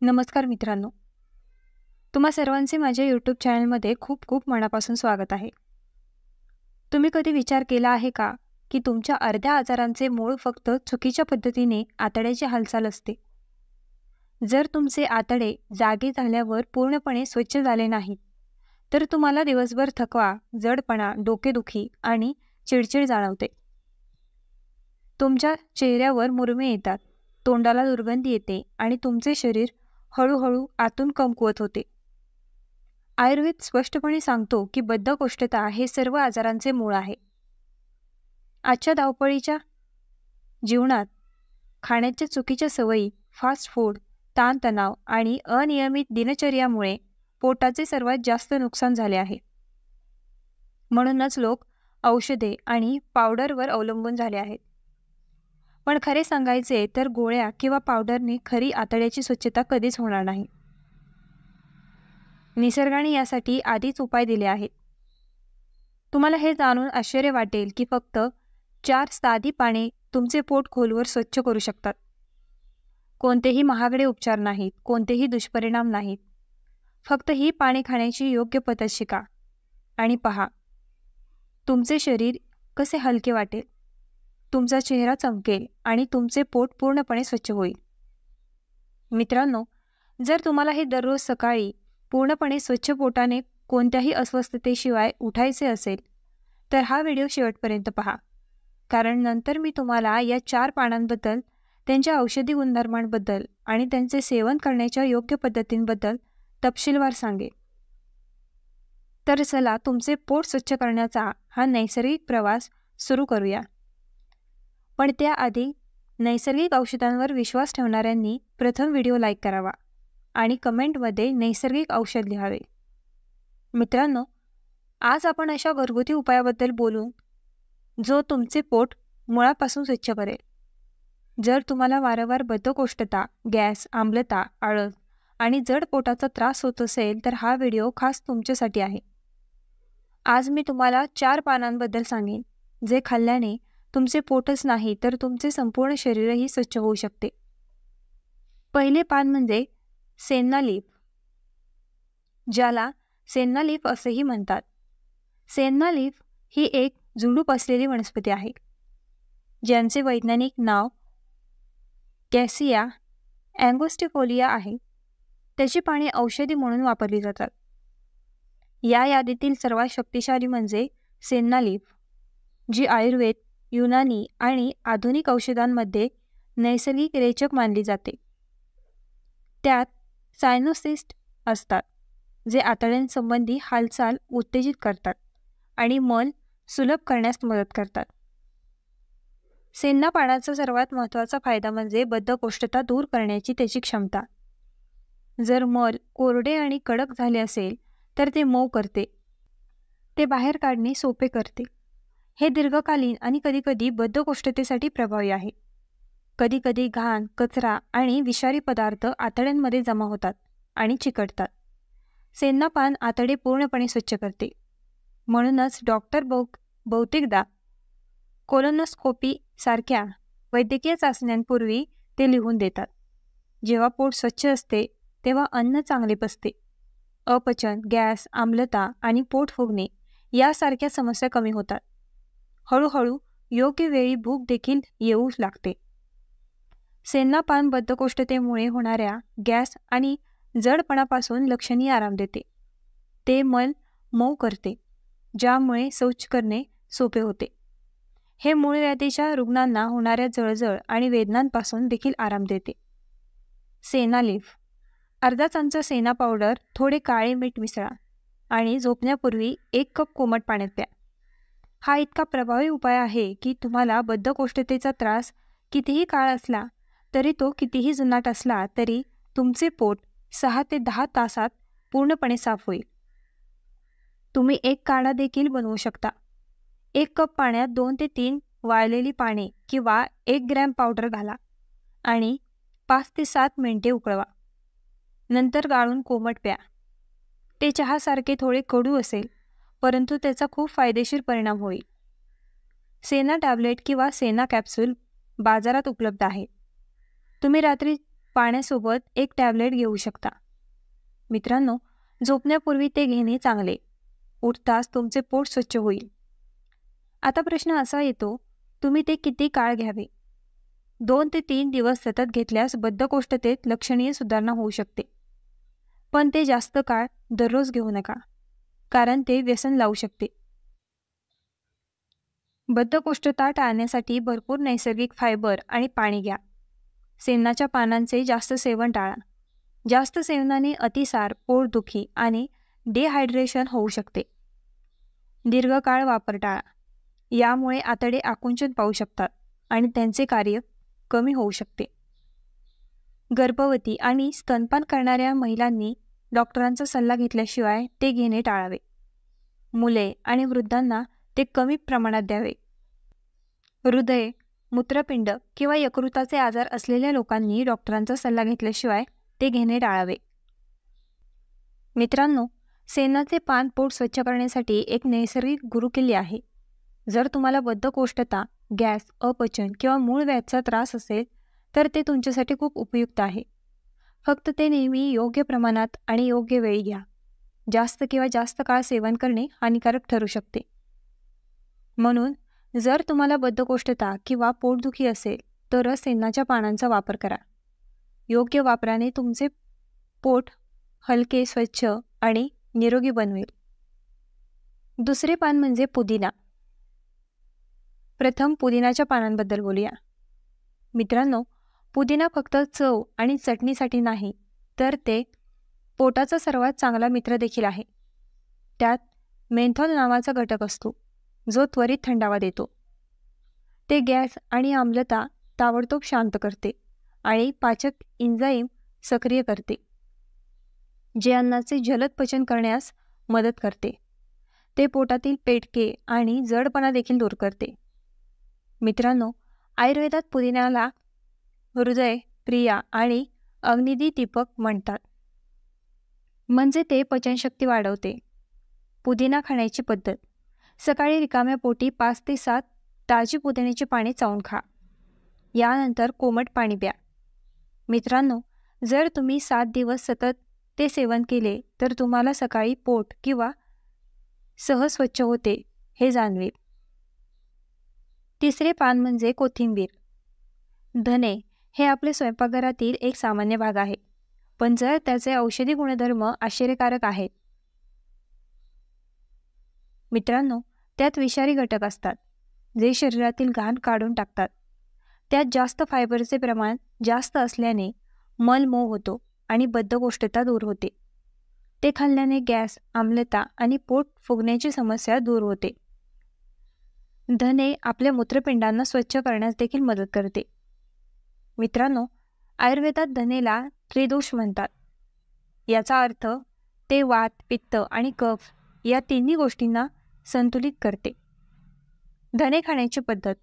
नमस्कार मित्रांनो, तुम्हा सर्वांचे माझ्या यूट्यूब चॅनलमध्ये खूप खूप मनापासून स्वागत आहे. तुम्ही कधी विचार केला आहे का की तुमच्या अर्ध्या आजारांचे मूळ फक्त चुकीच्या पद्धतीने आतड्याची हालचाल असते. जर तुमचे आतडे जागे झाल्यावर पूर्णपणे स्वच्छ झाले नाहीत तर तुम्हाला दिवसभर थकवा, जडपणा, डोकेदुखी आणि चिडचिड जाणवते. तुमच्या चेहऱ्यावर मुरमे येतात, तोंडाला दुर्गंधी येते आणि तुमचे शरीर हळूहळू आतून कमकुवत होते. आयुर्वेद स्पष्टपणे सांगतो की बद्धकोष्ठता हे सर्व आजारांचे मूळ आहे. आजच्या धावपळीच्या जीवनात खाण्याच्या चुकीच्या सवयी, फास्ट फूड, ताणतणाव आणि अनियमित दिनचर्यामुळे पोटाचे सर्वात जास्त नुकसान झाले आहे. म्हणूनच लोक औषधे आणि पावडरवर अवलंबून झाले आहेत. पण खरे सांगायचे तर गोळ्या किंवा पावडरने खरी आतड्याची स्वच्छता कधीच होणार नाही. निसर्गाने यासाठी आधीच उपाय दिले आहेत. तुम्हाला हे जाणून आश्चर्य वाटेल की फक्त 4 साधी पाने तुमचे पोट खोलवर स्वच्छ करू शकतात. कोणतेही महागडे उपचार नाहीत, कोणतेही दुष्परिणाम नाहीत. फक्त ही पाने खाण्याची योग्य पद्धत शिका आणि पहा, तुमचे शरीर कसे हलके वाटेल, तुमचा चेहरा चमकेल आणि तुमचे पोट पूर्णपणे स्वच्छ होईल. मित्रांनो, जर तुम्हाला हे दररोज सकाळी पूर्णपणे स्वच्छ पोटाने कोणत्याही अस्वस्थतेशिवाय उठायचे असेल तर हा व्हिडिओ शेवटपर्यंत पहा, कारण नंतर मी तुम्हाला या 4 पानांबद्दल, त्यांच्या औषधी गुणधर्मांबद्दल आणि त्यांचे सेवन करण्याच्या योग्य पद्धतींबद्दल तपशीलवार सांगेन. तर चला तुमचे पोट स्वच्छ करण्याचा हा नैसर्गिक प्रवास सुरू करूया. पण त्याआधी नैसर्गिक औषधांवर विश्वास ठेवणाऱ्यांनी प्रथम व्हिडिओ लाईक करावा आणि कमेंटमध्ये नैसर्गिक औषध लिहावे. मित्रांनो, आज आपण अशा घरगुती उपायाबद्दल बोलू जो तुमचे पोट मुळापासून स्वच्छ करेल. जर तुम्हाला वारंवार बद्धकोष्ठता, गॅस, आम्लता, आळस आणि जड पोटाचा त्रास होत असेल तर हा व्हिडिओ खास तुमच्यासाठी आहे. आज मी तुम्हाला 4 पानांबद्दल सांगेन जे खाल्ल्याने तुमचे पोटच नाही तर तुमचे संपूर्ण शरीरही स्वच्छ होऊ शकते. पहिले पान म्हणजे सेन्ना लीफ, ज्याला सेन्ना लीफ असेही म्हणतात. सेन्ना लीफ ही एक झुडूप असलेली वनस्पती आहे, ज्यांचे वैज्ञानिक नाव कॅसिया अँगोस्टिफोलिया आहे. त्याची पाने औषधी म्हणून वापरली जातात. या यादीतील सर्वात शक्तिशाली म्हणजे सेन्ना लीफ, जी आयुर्वेद, युनानी आणि आधुनिक औषधांमध्ये नैसर्गिक रेचक मानली जाते. त्यात सायनोसिस्ट असतात, जे आतड्यांसंबंधी हालचाल उत्तेजित करतात आणि मल सुलभ करण्यास मदत करतात. सेन्ना पानाचा सर्वात महत्त्वाचा फायदा म्हणजे बद्धकोष्ठता दूर करण्याची त्याची क्षमता. जर मल कोरडे आणि कडक झाले असेल तर ते मऊ करते, ते बाहेर काढणे सोपे करते. हे दीर्घकालीन आणि कधीकधी बद्धकोष्ठतेसाठी प्रभावी आहे. कधीकधी घाण, कचरा आणि विषारी पदार्थ आतड्यांमध्ये जमा होतात आणि चिकटतात. सेन्ना पान आतडे पूर्णपणे स्वच्छ करते. म्हणूनच डॉक्टर बहुतेकदा कोलोनोस्कोपी सारख्या वैद्यकीय चाचण्यांपूर्वी ते लिहून देतात. जेव्हा पोट स्वच्छ असते तेव्हा अन्न चांगले पचते. अपचन, गॅस, आम्लता आणि पोट फुगणे यासारख्या समस्या कमी होतात. हळूहळू योग्य वेळी भूक देखील येऊ लागते. सेन्ना पान बद्धकोष्ठतेमुळे होणाऱ्या गॅस आणि जडपणापासून लक्षणीय आराम देते. ते मल मऊ करते, ज्यामुळे शौच करणे सोपे होते. हे मूळ व्याधीच्या रुग्णांना होणाऱ्या जळजळ आणि वेदनांपासून देखील आराम देते. सेना लीफ, अर्धा चमचा सेना पावडर, थोडे काळे मीठ मिसळा आणि झोपण्यापूर्वी 1 कप कोमट पाण्यात प्या. हा इतका प्रभावी उपाय आहे की तुम्हाला बद्धकोष्ठतेचा त्रास कितीही काळ असला तरी, तो कितीही जुनाट असला तरी तुमचे पोट 6 ते 10 तासात पूर्णपणे साफ होईल. तुम्ही एक काढा देखील बनवू शकता. 1 कप पाण्यात 2 ते 3 वाळलेली पाने किंवा 1 ग्रॅम पावडर घाला आणि 5 ते 7 मिनिटे उकळवा. नंतर गाळून कोमट प्या. ते चहासारखे थोडे कडू असेल, परंतु त्याचा खूप फायदेशीर परिणाम होईल. सेना टॅबलेट किंवा सेना कॅप्सूल बाजारात उपलब्ध आहे. तुम्ही रात्री पाण्यासोबत एक टॅबलेट घेऊ शकता. मित्रांनो, झोपण्यापूर्वी ते घेणे चांगले. उठताच तुमचे पोट स्वच्छ होईल. आता प्रश्न असा येतो, तुम्ही ते किती काळ घ्यावे? 2 ते 3 दिवस सतत घेतल्यास बद्धकोष्ठतेत लक्षणीय सुधारणा होऊ शकते. पण ते जास्त काळ दररोज घेऊ नका, कारण ते व्यसन लावू शकते. बद्धकोष्ठता टाळण्यासाठी भरपूर नैसर्गिक फायबर आणि पाणी घ्या. शेणाच्या पानांचे जास्त सेवन टाळा. जास्त सेवनाने अतिसार, पोटदुखी आणि डिहायड्रेशन होऊ शकते. दीर्घकाळ वापर टाळा. यामुळे आतडे आकुंचन पावू शकतात आणि त्यांचे कार्य कमी होऊ शकते. गर्भवती आणि स्तनपान करणाऱ्या महिलांनी डॉक्टरांचा सल्ला घेतल्याशिवाय ते घेणे टाळावे. मुले आणि वृद्धांना ते कमी प्रमाणात द्यावे. हृदय, मूत्रपिंड किंवा यकृताचे आजार असलेल्या लोकांनी डॉक्टरांचा सल्ला घेतल्याशिवाय ते घेणे टाळावे. मित्रांनो, शेणाचे पान पोट स्वच्छ करण्यासाठी एक नैसर्गिक गुरुकिल्ली आहे. जर तुम्हाला बद्धकोष्ठता, गॅस, अपचन किंवा मूळ व्याधीचा त्रास असेल तर ते तुमच्यासाठी खूप उपयुक्त आहे. फक्त ते नेहमी योग्य प्रमाणात आणि योग्य वेळी घ्या. जास्त किंवा जास्त काळ सेवन करणे हानिकारक ठरू शकते. म्हणून जर तुम्हाला बद्धकोष्ठता किंवा पोटदुखी असेल तरच शेणाच्या पानांचा वापर करा. योग्य वापराने तुमचे पोट हलके, स्वच्छ आणि निरोगी बनवेल. दुसरे पान म्हणजे पुदिना. प्रथम पुदिनाच्या पानांबद्दल बोलूया. मित्रांनो, पुदिना फक्त चव आणि चटणीसाठी नाही, तर ते पोटाचा सर्वात चांगला मित्र देखील आहे. त्यात मेंथॉल नावाचा घटक असतो, जो त्वरित थंडावा देतो. ते गॅस आणि आम्लता ताबडतोब शांत करते आणि पाचक एन्झाईम सक्रिय करते, जे अन्नाचे जलद पचन करण्यास मदत करते. ते पोटातील पेटके आणि जडपणा देखील दूर करते. मित्रांनो, आयुर्वेदात पुदिन्याला हृदय, प्रिया आणि अग्निदीपक म्हणतात. म्हणजे ते पचनशक्ती वाढवते. पुदिना खाण्याची पद्धत: सकाळी रिकाम्या पोटी 5 ते 7 ताजी पुदिन्याची पाने चावून खा. यानंतर कोमट पाणी प्या. मित्रांनो, जर तुम्ही 7 दिवस सतत ते सेवन केले तर तुम्हाला सकाळी पोट किंवा सहज स्वच्छ होते हे जाणवेल. तिसरे पान म्हणजे कोथिंबीर. धने हे आपले स्वयंपाकघरातील एक सामान्य भाग आहे, पण जर त्याचे औषधी गुणधर्म आश्चर्यकारक आहेत. मित्रांनो, त्यात विषारी घटक असतात, जे शरीरातील घाण काढून टाकतात. त्यात जास्त फायबरचे प्रमाण जास्त असल्याने मल मऊ होतो आणि बद्धकोष्ठता दूर होते. ते खाल्ल्याने गॅस, आम्लता आणि पोट फुगण्याची समस्या दूर होते. धने आपल्या मूत्रपिंडांना स्वच्छ करण्यास देखील मदत करते. मित्रांनो, आयुर्वेदात धनेला त्रिदोष म्हणतात. याचा अर्थ ते वात, पित्त आणि कफ या तिन्ही गोष्टींना संतुलित करते. धने खाण्याची पद्धत: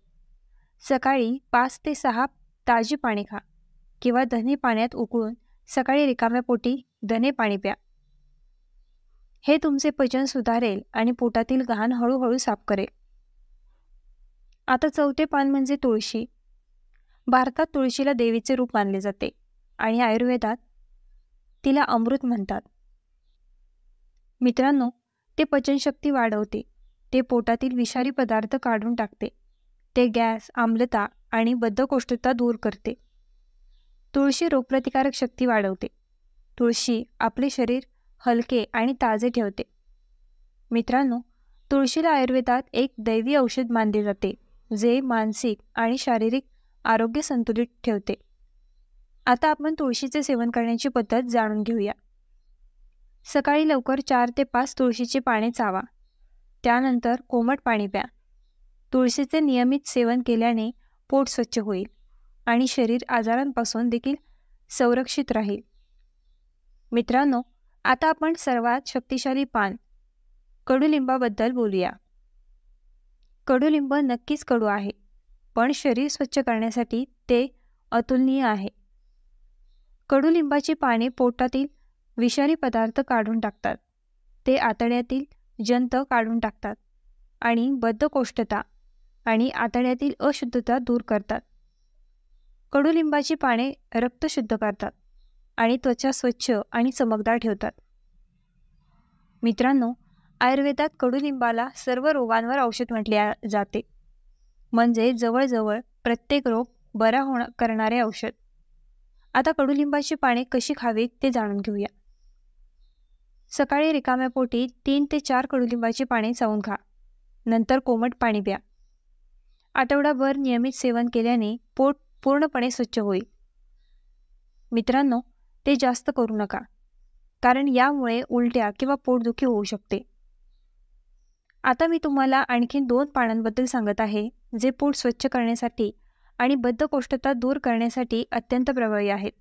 सकाळी 5 ते 6 ताजी पाने खा किंवा धने पाण्यात उकळून सकाळी रिकाम्या पोटी धने पाणी प्या. हे तुमचे पचन सुधारेल आणि पोटातील घाण हळूहळू साफ करेल. आता चौथे पान म्हणजे तुळशी. भारतात तुळशीला देवीचे रूप मानले जाते आणि आयुर्वेदात तिला अमृत म्हणतात. मित्रांनो, ते पचनशक्ती वाढवते. ते पोटातील विषारी पदार्थ काढून टाकते. ते गॅस, आम्लता आणि बद्धकोष्ठता दूर करते. तुळशी रोगप्रतिकारक शक्ती वाढवते. तुळशी आपले शरीर हलके आणि ताजे ठेवते. मित्रांनो, तुळशीला आयुर्वेदात एक दैवी औषध मानले जाते, जे मानसिक आणि शारीरिक आरोग्य संतुलित ठेवते. आता आपण तुळशीचे सेवन करण्याची पद्धत जाणून घेऊया. सकाळी लवकर 4 ते 5 तुळशीची पाने चावा. त्यानंतर कोमट पाणी प्या. तुळशीचे नियमित सेवन केल्याने पोट स्वच्छ होईल आणि शरीर आजारांपासून देखील संरक्षित राहील. मित्रांनो, आता आपण सर्वात शक्तिशाली पान कडुलिंबाबद्दल बोलूया. कडुलिंब नक्कीच कडू आहे, पण शरीर स्वच्छ करण्यासाठी ते अतुलनीय आहे. कडुलिंबाची पाने पोटातील विषारी पदार्थ काढून टाकतात. ते आतड्यातील जंत काढून टाकतात आणि बद्धकोष्ठता आणि आतड्यातील अशुद्धता दूर करतात. कडुलिंबाची पाने रक्त शुद्ध करतात आणि त्वचा स्वच्छ आणि चमकदार ठेवतात. मित्रांनो, आयुर्वेदात कडुलिंबाला सर्व रोगांवर औषध म्हटले जाते, म्हणजे जवळजवळ प्रत्येक रोग बरा करणारे औषध. आता कडुलिंबाची पाने कशी खावीत ते जाणून घेऊया. सकाळी रिकाम्या पोटी 3 ते 4 कडुलिंबाची पाने चावून खा. नंतर कोमट पाणी प्या. आठवडाभर नियमित सेवन केल्याने पोट पूर्णपणे स्वच्छ होईल. मित्रांनो, ते जास्त करू नका, कारण यामुळे उलट्या किंवा पोटदुखी होऊ शकते. आता मी तुम्हाला आणखीन 2 पानांबद्दल सांगत आहे, जे पोट स्वच्छ करण्यासाठी आणि बद्धकोष्ठता दूर करण्यासाठी अत्यंत प्रभावी आहेत.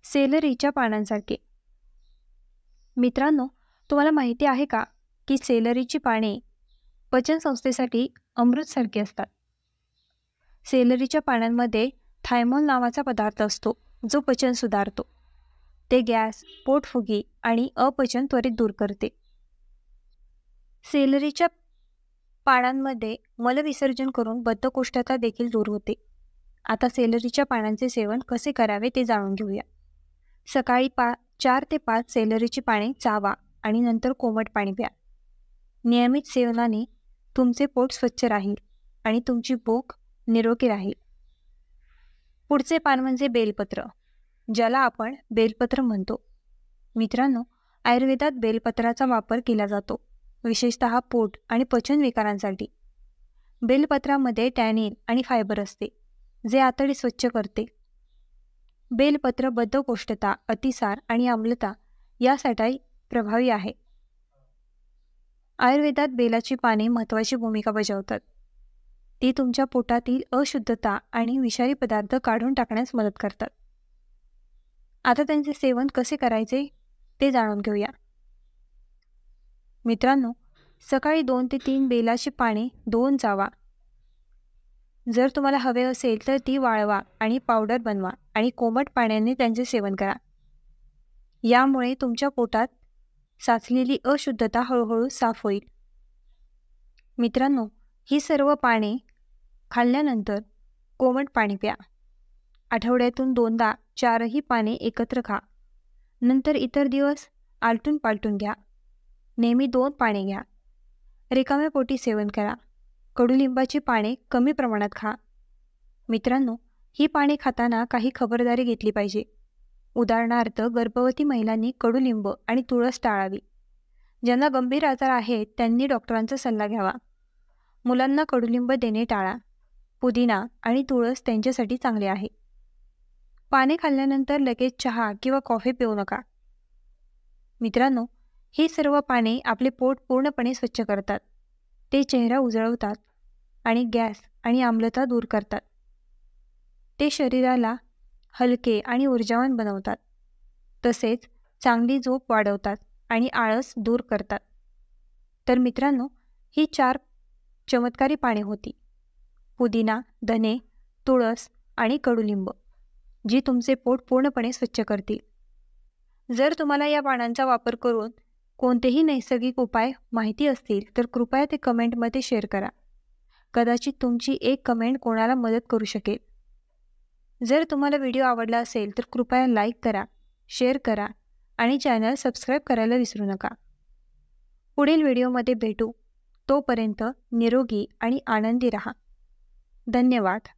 सेलरीच्या पानांसारखे. मित्रांनो, तुम्हाला माहिती आहे का की सेलरीची पाने पचनसंस्थेसाठी अमृतसारखी असतात. सेलरीच्या पानांमध्ये थायमोल नावाचा पदार्थ असतो, जो पचन सुधारतो. ते गॅस, पोटफुगी आणि अपचन त्वरित दूर करते. सेलरीच्या पानांमध्ये मलविसर्जन करून बद्धकोष्ठता देखील दूर होते. आता सेलरीच्या पानांचे सेवन कसे करावे ते जाणून घेऊया. सकाळी 4 ते 5 सेलरीची पाने चावा आणि नंतर कोमट पाणी प्या. नियमित सेवनाने तुमचे पोट स्वच्छ राहील आणि तुमची भूक निरोगी राहील. पुढचे पान म्हणजे बेलपत्र, ज्याला आपण बेलपत्र म्हणतो. मित्रांनो, आयुर्वेदात बेलपत्राचा वापर केला जातो, विशेषतः पोट आणि पचन विकारांसाठी. बेलपत्रामध्ये टॅनिन आणि फायबर असते, जे आतडी स्वच्छ करते. बेलपत्र बद्धकोष्ठता, अतिसार आणि आम्लता यासाठी प्रभावी आहे. आयुर्वेदात बेलाची पाने महत्त्वाची भूमिका बजावतात. ती तुमच्या पोटातील अशुद्धता आणि विषारी पदार्थ काढून टाकण्यास मदत करतात. आता त्यांचे सेवन कसे करायचे ते जाणून घेऊया. मित्रांनो, सकाळी 2 ते 3 बेलाची पाने 2 चावा. जर तुम्हाला हवे असेल तर ती वाळवा आणि पावडर बनवा आणि कोमट पाण्याने त्यांचे सेवन करा. यामुळे तुमच्या पोटात साचलेली अशुद्धता हळूहळू साफ होईल. मित्रांनो, ही सर्व पाने खाल्ल्यानंतर कोमट पाणी प्या. आठवड्यातून 2दा 4ही पाने एकत्र खा. नंतर इतर दिवस आलटून पालटून घ्या. नेहमी 2 पाने घ्या. रिकाम्या पोटी सेवन करा. कडुलिंबाची पाने कमी प्रमाणात खा. मित्रांनो, ही पाने खाताना काही खबरदारी घेतली पाहिजे. उदाहरणार्थ, गर्भवती महिलांनी कडुलिंब आणि तुळस टाळावी. ज्यांना गंभीर आजार आहेत त्यांनी डॉक्टरांचा सल्ला घ्यावा. मुलांना कडुलिंब देणे टाळा. पुदिना आणि तुळस त्यांच्यासाठी चांगले आहे. पाने खाल्ल्यानंतर लगेच चहा किंवा कॉफी पिऊ नका. मित्रांनो, ही सर्व पाने आपले पोट पूर्णपणे स्वच्छ करतात. ते चेहरा उजळवतात आणि गॅस आणि आम्लता दूर करतात. ते शरीराला हलके आणि ऊर्जावान बनवतात. तसेच चांगली झोप वाढवतात आणि आळस दूर करतात. तर मित्रांनो, ही 4 चमत्कारी पाने होती: पुदिना, धने, तुळस आणि कडुलिंब, जी तुमचे पोट पूर्णपणे स्वच्छ करतील. जर तुम्हाला या पानांचा वापर करून कोणतेही नैसर्गिक उपाय माहिती असतील तर कृपया ते कमेंटमध्ये शेअर करा. कदाचित तुमची एक कमेंट कोणाला मदत करू शकेल. जर तुम्हाला व्हिडिओ आवडला असेल तर कृपया लाईक करा, शेअर करा आणि चॅनल सबस्क्राईब करायला विसरू नका. पुढील व्हिडिओमध्ये भेटू. तोपर्यंत निरोगी आणि आनंदी रहा. धन्यवाद.